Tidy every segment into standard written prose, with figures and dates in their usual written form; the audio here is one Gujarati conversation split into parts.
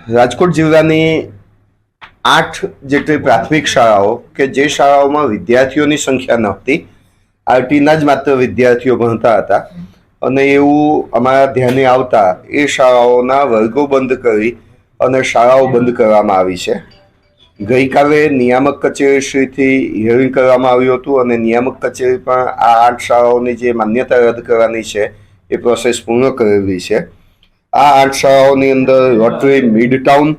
રાજકોટ જિલ્લાની 8 જેટલી પ્રાથમિક શાળાઓ કે જે શાળાઓમાં વિદ્યાર્થીઓની સંખ્યા નહોતી, આરટીના જ માત્ર વિદ્યાર્થીઓ ભણતા હતા અને એવું અમારા ધ્યાને આવતા એ શાળાઓના વર્ગો બંધ કરી અને શાળાઓ બંધ કરવામાં આવી છે. ગઈકાલે નિયામક કચેરીશ્રીથી હિયરિંગ કરવામાં આવ્યું હતું અને નિયામક કચેરી પણ આ 8 શાળાઓની જે માન્યતા રદ કરવાની છે એ પ્રોસેસ પૂર્ણ કરેલી છે. આ 8 શાળાઓની અંદર રોટરી મિડ ટાઉન,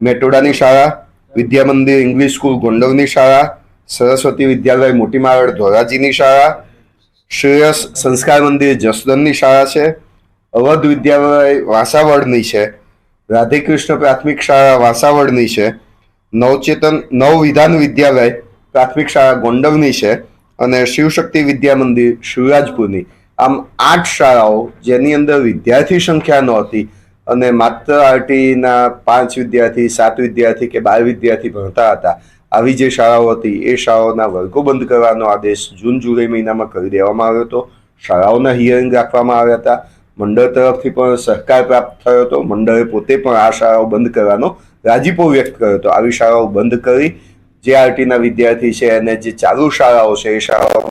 મેટોડાની શાળા, વિદ્યા મંદિર ઇંગ્લિશ સ્કૂલ ગોંડલની શાળા, સરસ્વતી વિદ્યાલય મોટી મારડ ધોરાજીની શાળા, શ્રેયસ સંસ્કાર મંદિર જસદણની શાળા છે, અવધ વિદ્યાલય વાસાવડની છે, રાધેકૃષ્ણ પ્રાથમિક શાળા વાસાવડની છે, નવચેતન નવવિધાન વિદ્યાલય પ્રાથમિક શાળા ગોંડલની છે અને શિવશક્તિ વિદ્યા મંદિર શિવરાજપુરની. આમ 8 શાળાઓ જેની અંદર વિદ્યાર્થી સંખ્યા નહોતી અને માત્ર આરટીના 5 વિદ્યાર્થી, 7 વિદ્યાર્થી કે 12 વિદ્યાર્થી ભણતા હતા, આવી જે શાળાઓ હતી એ શાળાઓના વર્ગો બંધ કરવાનો આદેશ જૂન જુલાઈ મહિનામાં કરી દેવામાં આવ્યો હતો. શાળાઓના હિયરિંગ રાખવામાં આવ્યા હતા. મંડળ તરફથી પણ સહકાર પ્રાપ્ત થયો હતો. મંડળે પોતે પણ આ શાળાઓ બંધ કરવાનો રાજીપો વ્યક્ત કર્યો હતો. આવી શાળાઓ બંધ કરી જે આરટીના વિદ્યાર્થી છે અને જે ચાલુ શાળાઓ છે એ શાળાઓ